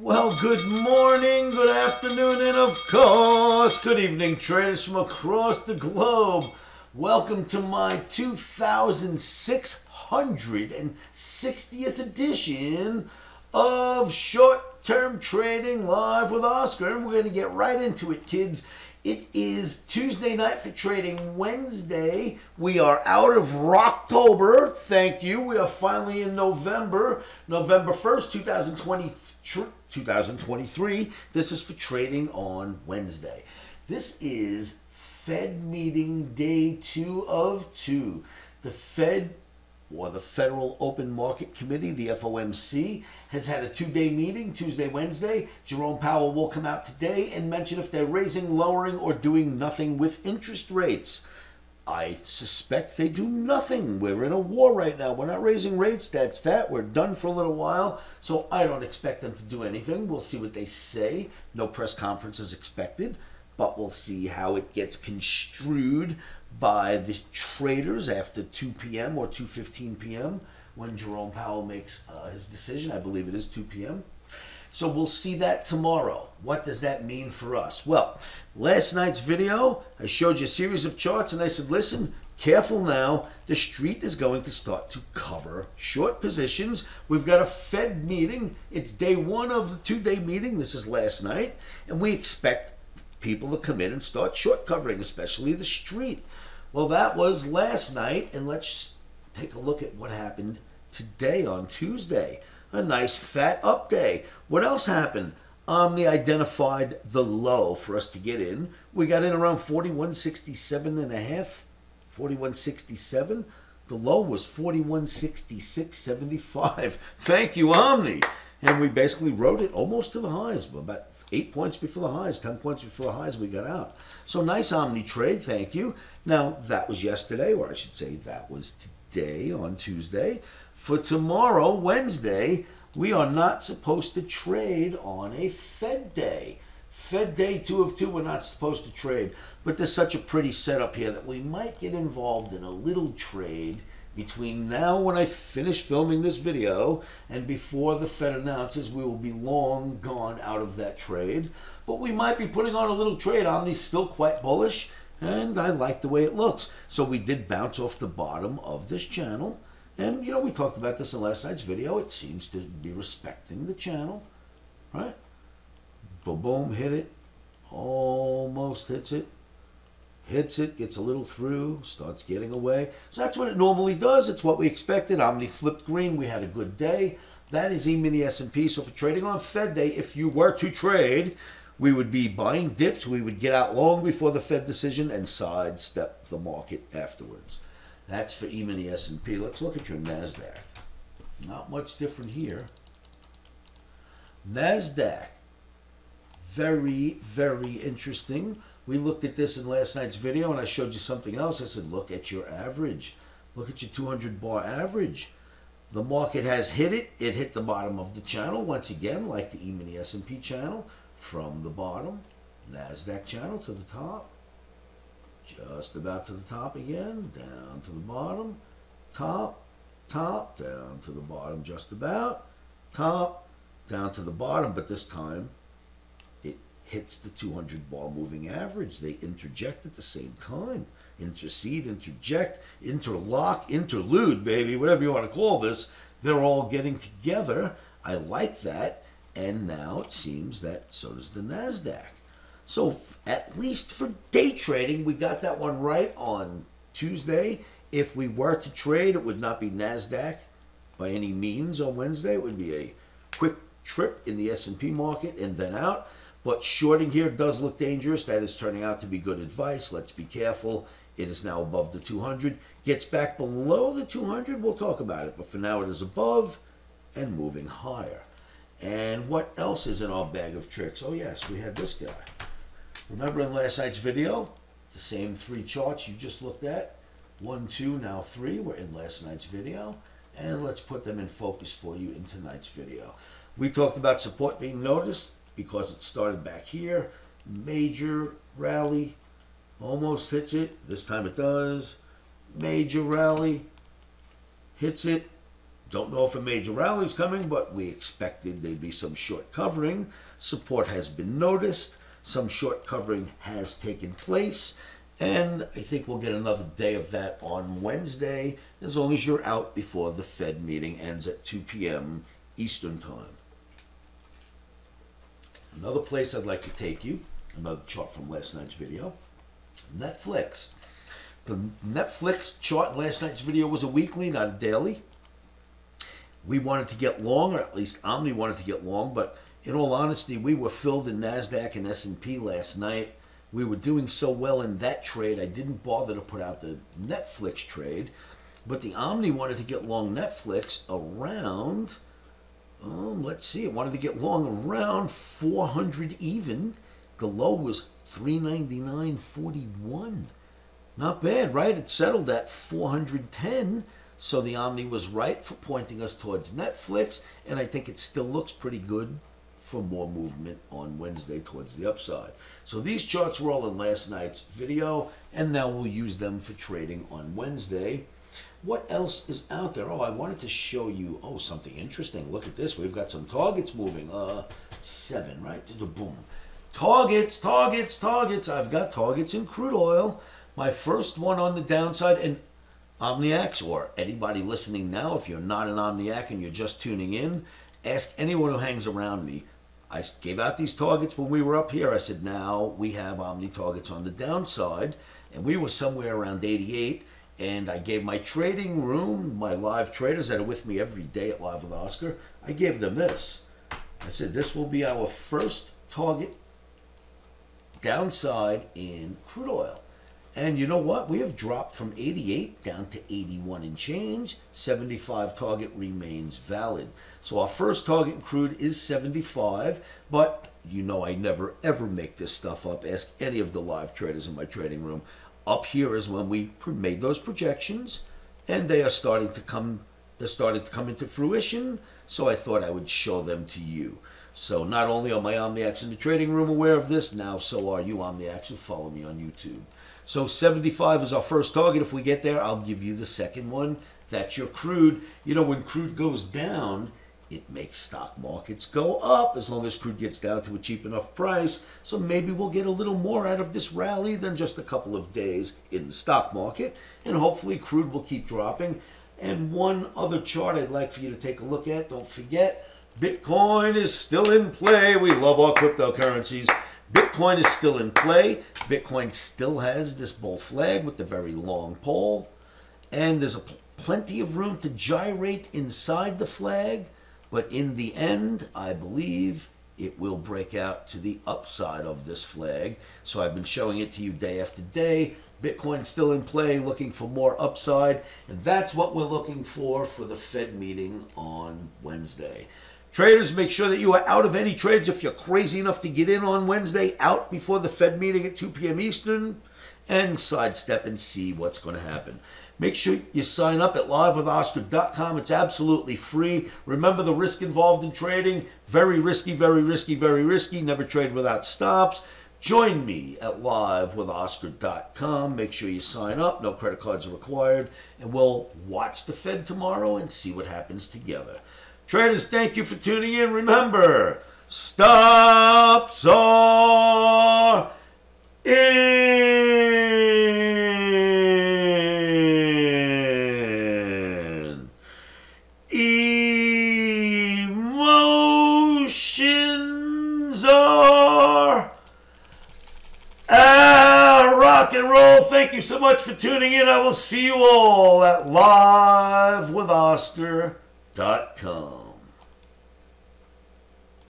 Well, good morning, good afternoon, and of course, good evening, traders from across the globe. Welcome to my 2660th edition of Short-Term Trading Live with Oscar. And we're going to get right into it, kids. It is Tuesday night for Trading Wednesday. We are out of Rocktober. Thank you. We are finally in November 1st, 2023. This is for trading on Wednesday. This is Fed meeting day 2 of 2. The Fed, or the Federal Open Market Committee, the FOMC, has had a 2-day meeting, Tuesday, Wednesday. Jerome Powell will come out today and mention if they're raising, lowering, or doing nothing with interest rates. I suspect they do nothing. We're in a war right now. We're not raising rates. That's that. We're done for a little while. So I don't expect them to do anything. We'll see what they say. No press conference is expected, but we'll see how it gets construed by the traders after 2 p.m. or 2:15 p.m. when Jerome Powell makes his decision. I believe it is 2 p.m. So we'll see that tomorrow. What does that mean for us? Well, last night's video, I showed you a series of charts and I said, listen, careful now. The street is going to start to cover short positions. We've got a Fed meeting. It's day 1 of the 2-day meeting. This is last night. And we expect people to come in and start short covering, especially the street. Well, that was last night. And let's take a look at what happened today on Tuesday. A nice fat up day. What else happened? OMNI identified the low for us to get in. We got in around 41.67.5, 41.67. The low was 41.66.75. Thank you, OMNI. And we basically rode it almost to the highs, about 8 points before the highs, 10 points before the highs we got out. So nice OMNI trade, thank you. Now, that was yesterday, or I should say that was today on Tuesday. For tomorrow, Wednesday, we are not supposed to trade on a Fed day. Fed day 2 of 2, we're not supposed to trade. But there's such a pretty setup here that we might get involved in a little trade between now when I finish filming this video and before the Fed announces. We will be long gone out of that trade. But we might be putting on a little trade. Omni's still quite bullish, and I like the way it looks. So we did bounce off the bottom of this channel. And, you know, we talked about this in last night's video. It seems to be respecting the channel, right? Boom, boom, hit it. Almost hits it. Hits it, gets a little through, starts getting away. So that's what it normally does. It's what we expected. Omni flipped green. We had a good day. That is E-mini S&P. So for trading on Fed day, if you were to trade, we would be buying dips. We would get out long before the Fed decision and sidestep the market afterwards. That's for E-mini S&P. Let's look at your NASDAQ. Not much different here. NASDAQ. Very, very interesting. We looked at this in last night's video and I showed you something else. I said, look at your average. Look at your 200 bar average. The market has hit it. It hit the bottom of the channel once again, like the E-mini S&P channel. From the bottom, NASDAQ channel to the top. Just about to the top again, down to the bottom, top, top, down to the bottom just about, top, down to the bottom, but this time it hits the 200 bar moving average. They interject at the same time. Intercede, interject, interlock, interlude, baby, whatever you want to call this. They're all getting together. I like that. And now it seems that so does the NASDAQ. So at least for day trading, we got that one right on Tuesday. If we were to trade, it would not be NASDAQ by any means on Wednesday. It would be a quick trip in the S&P market and then out. But shorting here does look dangerous. That is turning out to be good advice. Let's be careful. It is now above the 200. Gets back below the 200, we'll talk about it. But for now, it is above and moving higher. And what else is in our bag of tricks? Oh, yes, we had this guy. Remember in last night's video, the same 3 charts you just looked at? 1, 2, now 3 were in last night's video. And let's put them in focus for you in tonight's video. We talked about support being noticed because it started back here. Major rally, almost hits it. This time it does. Major rally, hits it. Don't know if a major rally is coming, but we expected there'd be some short covering. Support has been noticed. Some short covering has taken place. And I think we'll get another day of that on Wednesday, as long as you're out before the Fed meeting ends at 2 p.m. Eastern Time. Another place I'd like to take you, another chart from last night's video, Netflix. The Netflix chart in last night's video was a weekly, not a daily. We wanted to get long, or at least Omni wanted to get long, but in all honesty, we were filled in NASDAQ and S&P last night. We were doing so well in that trade, I didn't bother to put out the Netflix trade. But the Omni wanted to get long Netflix around, let's see, it wanted to get long around 400 even. The low was 399.41. Not bad, right? It settled at 410. So the Omni was right for pointing us towards Netflix, and I think it still looks pretty good for more movement on Wednesday towards the upside. So these charts were all in last night's video, and now we'll use them for trading on Wednesday. What else is out there? Oh, I wanted to show you, something interesting. Look at this. We've got some targets moving. 7, right? Boom. Targets, targets, targets. I've got targets in crude oil. My first one on the downside, and Omniacs, or anybody listening now, if you're not an Omniac and you're just tuning in, ask anyone who hangs around me. I gave out these targets when we were up here. I said, now we have Omni targets on the downside, and we were somewhere around 88, and I gave my trading room, my live traders that are with me every day at Live with Oscar, I gave them this. I said, this will be our first target downside in crude oil. And you know what? We have dropped from 88 down to 81 and change. 75 target remains valid. So our first target in crude is 75, but you know I never ever make this stuff up. Ask any of the live traders in my trading room. Up here is when we made those projections, and they are starting to come. They're starting to come into fruition. So I thought I would show them to you. So not only are my Omniacs in the trading room aware of this, now so are you Omniacs who follow me on YouTube. So 75 is our first target. If we get there, I'll give you the second one. That's your crude. You know, when crude goes down, it makes stock markets go up as long as crude gets down to a cheap enough price. So maybe we'll get a little more out of this rally than just a couple of days in the stock market. And hopefully crude will keep dropping. And one other chart I'd like for you to take a look at. Don't forget, Bitcoin is still in play. We love our cryptocurrencies. Bitcoin is still in play. Bitcoin still has this bull flag with the very long pole. And there's plenty of room to gyrate inside the flag. But in the end, I believe it will break out to the upside of this flag. So I've been showing it to you day after day. Bitcoin's still in play, looking for more upside. And that's what we're looking for the Fed meeting on Wednesday. Traders, make sure that you are out of any trades. If you're crazy enough to get in on Wednesday, out before the Fed meeting at 2 p.m. Eastern, and sidestep and see what's going to happen. Make sure you sign up at livewithoscar.com. It's absolutely free. Remember the risk involved in trading. Very risky, very risky, very risky. Never trade without stops. Join me at livewithoscar.com. Make sure you sign up. No credit cards are required. And we'll watch the Fed tomorrow and see what happens together. Traders, thank you for tuning in. Remember, stops are in. Emotions are out. Rock and roll. Thank you so much for tuning in. I will see you all at livewithoscar.com.